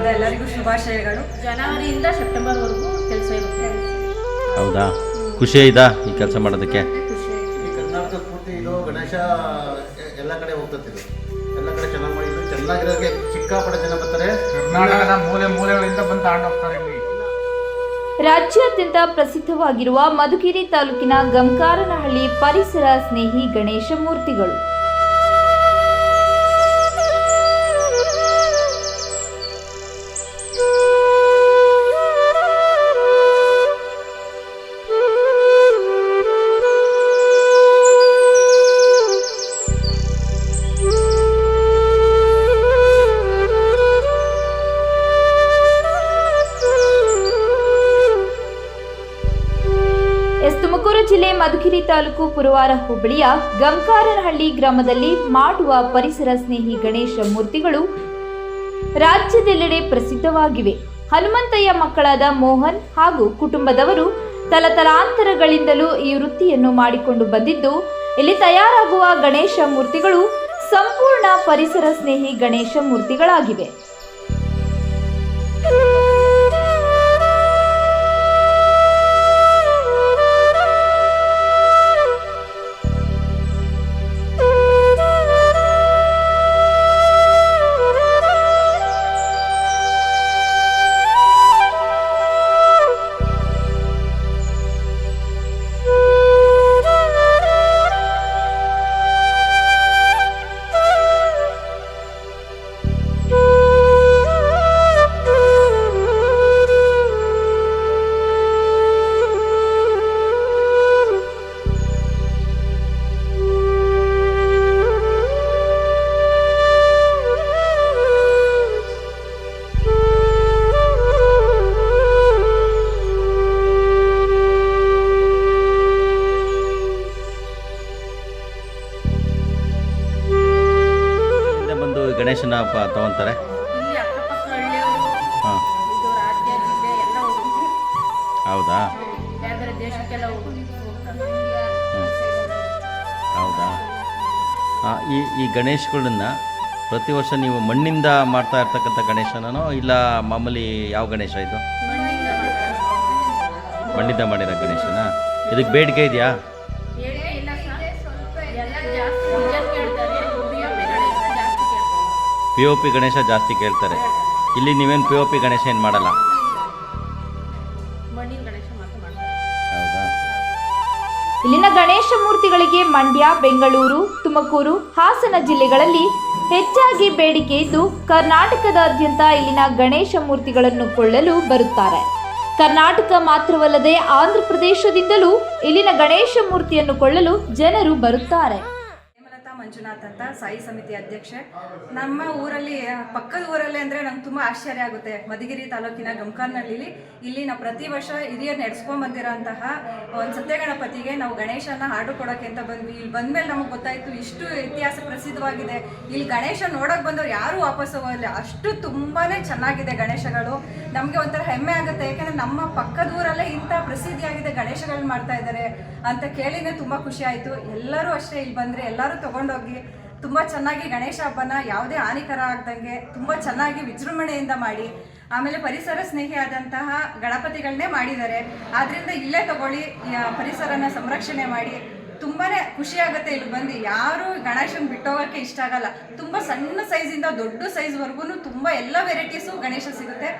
ಹಬ್ಬದ ಎಲ್ಲರಿಗೂ ಶುಭಾಶಯಗಳು. ಜನವರಿಯಿಂದ ಸೆಪ್ಟೆಂಬರ್ವರೆಗೂ ಕೆಲಸ ಇರುತ್ತೆ. ಹೌದಾ, ಖುಷಿ ಆಯ್ತಾ ಈ ಕೆಲಸ ಮಾಡೋದಕ್ಕೆ? ಈ ಕರ್ನಾಟಕ ಪೂರ್ತಿ ಇದು ಗಣೇಶ ಎಲ್ಲ ಕಡೆ ಹೋಗ್ತದೆ, ಎಲ್ಲ ಕಡೆ ಚೆನ್ನಾಗಿ ಮಾಡಿದ್ದು, ಚೆನ್ನಾಗಿರೋರಿಗೆ ಸಿಕ್ಕಾಪಟ್ಟೆ ಜನ ಬರ್ತಾರೆ. ಕರ್ನಾಟಕದ ಮೂಲೆ ಮೂಲೆಗಳಿಂದ ಬಂದು ತಗೊಂಡು ಹೋಗ್ತಾರೆ ಇಲ್ಲಿ. ರಾಜ್ಯಾದ್ಯಂತ ಪ್ರಸಿದ್ಧವಾಗಿರುವ ಮಧುಗಿರಿ ತಾಲೂಕಿನ ಗಂಕಾರನಹಳ್ಳಿ ಪರಿಸರ ಸ್ನೇಹಿ ಗಣೇಶ ಮೂರ್ತಿಗಳು. ತುಮಕೂರು ಜಿಲ್ಲೆ ಮಧುಗಿರಿ ತಾಲೂಕು ಪುರವಾರ ಹೋಬಳಿಯ ಗಂಕಾರನಹಳ್ಳಿ ಗ್ರಾಮದಲ್ಲಿ ಮಾಡುವ ಪರಿಸರ ಸ್ನೇಹಿ ಗಣೇಶ ಮೂರ್ತಿಗಳು ರಾಜ್ಯದೆಲ್ಲೆಡೆ ಪ್ರಸಿದ್ಧವಾಗಿವೆ. ಹನುಮಂತಯ್ಯ ಮಕ್ಕಳಾದ ಮೋಹನ್ ಹಾಗೂ ಕುಟುಂಬದವರು ತಲತಲಾಂತರಗಳಿಂದಲೂ ಈ ವೃತ್ತಿಯನ್ನು ಮಾಡಿಕೊಂಡು ಬಂದಿದ್ದು, ಇಲ್ಲಿ ತಯಾರಾಗುವ ಗಣೇಶ ಮೂರ್ತಿಗಳು ಸಂಪೂರ್ಣ ಪರಿಸರ ಸ್ನೇಹಿ ಗಣೇಶ ಮೂರ್ತಿಗಳಾಗಿವೆ. ಗಣೇಶನ ತಗೊಂತಾರೆ ಇಲ್ಲಿ ಅಕ್ಕಪಕ್ಕ ಹಳ್ಳಿಯವರು, ಹಾಂ. ಇದು ರಾಜ್ಯ ಜಿಲ್ಲೆ ಎಲ್ಲ ಹೋಗುತ್ತೆ. ಹೌದಾ? ಬೇರೆ ಬೇರೆ ದೇಶಕ್ಕೆಲ್ಲ ಹೋಗ್ತಾರೆ. ಹೌದಾ? ಈ ಗಣೇಶಗಳನ್ನ ಪ್ರತಿ ವರ್ಷ ನೀವು ಮಣ್ಣಿಂದ ಮಾಡ್ತಾ ಇರ್ತಕ್ಕಂಥ ಗಣೇಶನೋ ಇಲ್ಲ ಮಾಮೂಲಿ ಯಾವ ಗಣೇಶ ಇದು? ಮಣ್ಣಿಂದ ಮಾಡ್ತಾರೆ. ಮಣ್ಣಿಂದ ಮಾಡಿರೋ ಗಣೇಶನ? ಇದಕ್ಕೆ ಬೇಡಿಕೆ ಇದೆಯಾ? ಬೇಡಿಕೆ ಇಲ್ಲ ಸರ್, ಎಲ್ಲ ಜಾಸ್ತಿ ಡೀಸೆಲ್ ಕೇಳ್ತಾರೆ. POP ಗಣೇಶ ಜಾಸ್ತಿ ಕೇಳ್ತಾರೆ. POP ಗಣೇಶ ಜಾಸ್ತಿ ಕೇಳ್ತಾರೆ. ಇಲ್ಲಿ ನೀವೇನು POP ಗಣೇಶ ಏನು ಮಾಡಲ್ಲ? ಮಣ್ಣಿನ ಗಣೇಶ ಮಾತ್ರ ಮಾಡ್ತಾರೆ. ಹೌದಾ? ಇಲ್ಲಿನ ಗಣೇಶ ಮೂರ್ತಿಗಳಿಗೆ ಮಂಡ್ಯ, ಬೆಂಗಳೂರು, ತುಮಕೂರು, ಹಾಸನ ಜಿಲ್ಲೆಗಳಲ್ಲಿ ಹೆಚ್ಚಾಗಿ ಬೇಡಿಕೆ ಇದ್ದು, ಕರ್ನಾಟಕದಾದ್ಯಂತ ಇಲ್ಲಿನ ಗಣೇಶ ಮೂರ್ತಿಗಳನ್ನು ಕೊಳ್ಳಲು ಬರುತ್ತಾರೆ. ಕರ್ನಾಟಕ ಮಾತ್ರವಲ್ಲದೆ ಆಂಧ್ರ ಪ್ರದೇಶದಿಂದಲೂ ಇಲ್ಲಿನ ಗಣೇಶ ಮೂರ್ತಿಯನ್ನು ಕೊಳ್ಳಲು ಜನರು ಬರುತ್ತಾರೆ. ಮಂಜುನಾಥ್ ಅಂತ ಸಾಯಿ ಸಮಿತಿ ಅಧ್ಯಕ್ಷೆ. ನಮ್ಮ ಊರಲ್ಲಿ, ಪಕ್ಕದ ಊರಲ್ಲಿ ಅಂದರೆ ನಂಗೆ ತುಂಬ ಆಶ್ಚರ್ಯ ಆಗುತ್ತೆ. ಮಧುಗಿರಿ ತಾಲೂಕಿನ ಗಂಕಾರನಹಳ್ಳಿಲಿ ಇಲ್ಲಿ ನಾವು ಪ್ರತಿ ವರ್ಷ ಹಿರಿಯರು ನಡೆಸ್ಕೊಂಡು ಬಂದಿರೋಂತಹ ಒಂದು ಸತ್ಯಗಣಪತಿಗೆ ನಾವು ಗಣೇಶನ ಆರ್ಡರ್ ಕೊಡೋಕ್ಕೆ ಅಂತ ಬಂದ್ವಿ. ಇಲ್ಲಿ ಬಂದಮೇಲೆ ನಮಗೆ ಗೊತ್ತಾಯಿತು ಇಷ್ಟು ಇತಿಹಾಸ ಪ್ರಸಿದ್ಧವಾಗಿದೆ. ಇಲ್ಲಿ ಗಣೇಶ ನೋಡೋಕೆ ಬಂದವ್ರು ಯಾರೂ ವಾಪಸ್ ಹೋಗಲ್ಲ, ಅಷ್ಟು ತುಂಬಾ ಚೆನ್ನಾಗಿದೆ ಗಣೇಶಗಳು. ನಮಗೆ ಒಂಥರ ಹೆಮ್ಮೆ ಆಗುತ್ತೆ, ಯಾಕೆಂದರೆ ನಮ್ಮ ಪಕ್ಕದ ಊರಲ್ಲೇ ಇಂಥ ಪ್ರಸಿದ್ಧಿಯಾಗಿದೆ ಗಣೇಶಗಳನ್ನ ಮಾಡ್ತಾ ಇದ್ದಾರೆ ಅಂತ ಕೇಳಿನೇ ತುಂಬ ಖುಷಿ ಆಯಿತು. ಎಲ್ಲರೂ ಅಷ್ಟೇ ಇಲ್ಲಿ ಬಂದರೆ ಎಲ್ಲರೂ ತೊಗೊಂಡೋಗಿ ತುಂಬ ಚೆನ್ನಾಗಿ ಗಣೇಶ ಹಬ್ಬನ ಯಾವುದೇ ಹಾನಿಕರ ಆಗ್ದಂಗೆ ತುಂಬ ಚೆನ್ನಾಗಿ ವಿಜೃಂಭಣೆಯಿಂದ ಮಾಡಿ, ಆಮೇಲೆ ಪರಿಸರ ಸ್ನೇಹಿ ಆದಂತಹ ಗಣಪತಿಗಳನ್ನೇ ಮಾಡಿದ್ದಾರೆ. ಆದ್ದರಿಂದ ಇಲ್ಲೇ ತಗೊಳ್ಳಿ, ಪರಿಸರನ ಸಂರಕ್ಷಣೆ ಮಾಡಿ. ತುಂಬಾ ಖುಷಿಯಾಗುತ್ತೆ ಇಲ್ಲಿ ಬಂದು. ಯಾರು ಗಣೇಶನ ಬಿಟ್ಟೋಗೋಕ್ಕೆ ಇಷ್ಟ ಆಗಲ್ಲ. ತುಂಬ ಸಣ್ಣ ಸೈಜಿಂದ ದೊಡ್ಡ ಸೈಜ್ವರೆಗೂ ತುಂಬ ಎಲ್ಲ ವೆರೈಟೀಸು ಗಣೇಶ ಸಿಗುತ್ತೆ.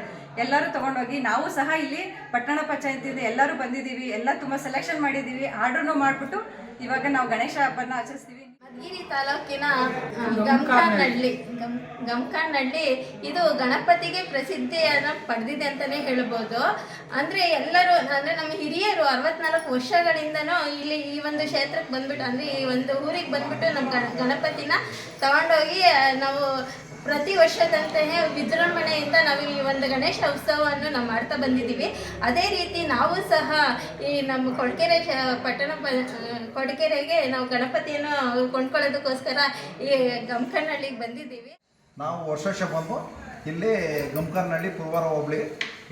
ಎಲ್ಲರೂ ತೊಗೊಂಡೋಗಿ. ನಾವು ಸಹ ಇಲ್ಲಿ ಪಟ್ಟಣ ಪಂಚಾಯತಿಯಿಂದ ಎಲ್ಲರೂ ಬಂದಿದ್ದೀವಿ, ಎಲ್ಲ ತುಂಬ ಸೆಲೆಕ್ಷನ್ ಮಾಡಿದ್ದೀವಿ, ಆರ್ಡ್ರೂ ಮಾಡಿಬಿಟ್ಟು ಇವಾಗ ನಾವು ಗಣೇಶ ಹಬ್ಬನ ಆಚರಿಸ್ತೀವಿ. ಮಧುಗಿರಿ ತಾಲೂಕಿನ ಗಂಕಾರನಹಳ್ಳಿ ಇದು ಗಣಪತಿಗೆ ಪ್ರಸಿದ್ಧಿಯನ್ನು ಪಡೆದಿದೆ ಅಂತಲೇ ಹೇಳ್ಬೋದು. ಅಂದರೆ ಎಲ್ಲರೂ, ಅಂದರೆ ನಮ್ಮ ಹಿರಿಯರು 64 ವರ್ಷಗಳಿಂದನೂ ಇಲ್ಲಿ ಈ ಒಂದು ಕ್ಷೇತ್ರಕ್ಕೆ ಬಂದ್ಬಿಟ್ಟು, ಅಂದರೆ ಈ ಒಂದು ಊರಿಗೆ ಬಂದ್ಬಿಟ್ಟು ನಮ್ಮ ಗಣಪತಿನ ತಗೊಂಡೋಗಿ ನಾವು ಪ್ರತಿ ವರ್ಷದಂತೆಯೇ ವಿಜೃಂಭಣೆಯಿಂದ ನಾವು ಈ ಒಂದು ಗಣೇಶ ಉತ್ಸವವನ್ನು ನಾವು ಮಾಡ್ತಾ ಬಂದಿದ್ದೀವಿ. ಅದೇ ರೀತಿ ನಾವು ಸಹ ಈ ನಮ್ಮ ಕೊಡಕೆರೆಗೆ ನಾವು ಗಣಪತಿಯನ್ನು ಕೊಂಡ್ಕೊಳ್ಳೋದಕ್ಕೋಸ್ಕರ ಈ ಗಂಕಾರನಹಳ್ಳಿಗೆ ಬಂದಿದ್ದೀವಿ. ನಾವು ವರ್ಷ ಬಂದು ಇಲ್ಲಿ ಗಂಕಾರನಹಳ್ಳಿ ಪುರವಾರ ಹೋಬಳಿ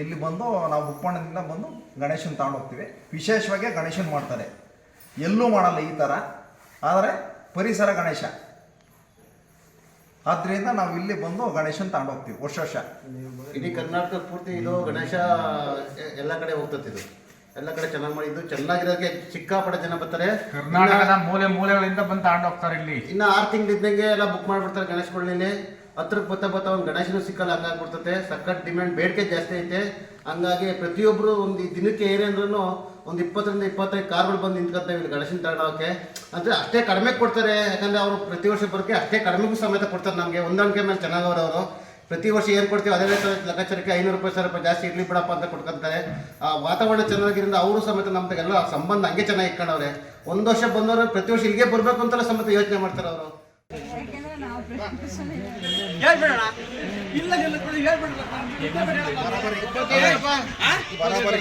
ಇಲ್ಲಿ ಬಂದು ನಾವು ಬುಕ್ಕಪಣ್ಣದಿಂದ ಬಂದು ಗಣೇಶನ ತಗೊಂಡು ಹೋಗ್ತೀವಿ. ವಿಶೇಷವಾಗಿ ಗಣೇಶನ ಮಾಡ್ತಾರೆ, ಎಲ್ಲೂ ಮಾಡಲ್ಲ ಈ ಥರ. ಆದರೆ ಪರಿಸರ ಗಣೇಶ ಆದ್ದರಿಂದ ನಾವು ಇಲ್ಲಿ ಬಂದು ಗಣೇಶನ್ ತಗೊಂಡೋಗ್ತೀವಿ ವರ್ಷ. ಇಡೀ ಕರ್ನಾಟಕ ಪೂರ್ತಿ ಇದು ಗಣೇಶ ಎಲ್ಲ ಕಡೆ ಹೋಗ್ತದೆ ಇದು. ಎಲ್ಲ ಕಡೆ ಚೆನ್ನಾಗಿ ಮಾಡಿದ್ದು, ಚೆನ್ನಾಗಿರೋಕ್ಕೆ ಸಿಕ್ಕಾಪಟ್ಟೆ ಜನ ಬರ್ತಾರೆ. ಕರ್ನಾಟಕದ ಮೂಲೆಗಳಿಂದ ಬಂದು ತಗೊಂಡೋಗ್ತಾರೆ ಇಲ್ಲಿ. ಇನ್ನು 6 ತಿಂಗಳಿದ್ದಂಗೆ ಎಲ್ಲ ಬುಕ್ ಮಾಡಿಬಿಡ್ತಾರೆ ಗಣೇಶಗಳಲ್ಲಿ. ಹತ್ರಕ್ಕೆ ಬರ್ತಾ ಒಂದು ಗಣೇಶನೂ ಸಿಕ್ಕಲ್ಲ, ಹಂಗಾಗ್ಬಿಡ್ತದೆ. ಸಖತ್ ಡಿಮ್ಯಾಂಡ್, ಬೇಡಿಕೆ ಜಾಸ್ತಿ ಐತೆ. ಹಂಗಾಗಿ ಪ್ರತಿಯೊಬ್ಬರು ಒಂದು ದಿನಕ್ಕೆ ಏನೇಂದ್ರೂ ಒಂದು 20ರಿಂದ 25 ಕಾರ್ಗಳು ಬಂದು ನಿಂತ್ಕೊಳ್ತೇವೆ ಇಲ್ಲಿ ಗಣೇಶನ ತಗೊಳೋಕೆ. ಅಂದರೆ ಅಷ್ಟೇ ಕಡಿಮೆ ಕೊಡ್ತಾರೆ, ಯಾಕಂದರೆ ಅವರು ಪ್ರತಿ ವರ್ಷ ಬರೋಕ್ಕೆ ಅಷ್ಟೇ ಕಡಿಮೆಗೂ ಸಮೇತ ಕೊಡ್ತಾರೆ ನಮಗೆ. ಹೊಂದಾಣಿಕೆ ಮೇಲೆ ಚೆನ್ನಾಗವ್ರು ಅವರು. ಪ್ರತಿ ವರ್ಷ ಏನು ಕೊಡ್ತೀವಿ ಅದೇ ಲೆಕ್ಕಾಚಾರಕ್ಕೆ 500 ರೂಪಾಯಿ 1000 ರೂಪಾಯಿ ಜಾಸ್ತಿ ಇರಲಿ ಬಿಡಪ್ಪ ಅಂತ ಕೊಟ್ಕೊತಾರೆ. ಆ ವಾತಾವರಣ ಚೆನ್ನಾಗಿರಿಂದ ಅವರು ಸಮೇತ ನಮ್ಗೆಲ್ಲ ಸಂಬಂಧ ಹಂಗೆ ಚೆನ್ನಾಗಿ ಇಟ್ಕೊಂಡವ್ರೆ. ಒಂದು ವರ್ಷ ಬಂದವರು ಪ್ರತಿ ವರ್ಷ ಇಲ್ಲಿಗೆ ಬರಬೇಕು ಅಂತೆಲ್ಲ ಸಮೇತ ಯೋಚನೆ ಮಾಡ್ತಾರೆ ಅವರು. ಬರಾಬರಿ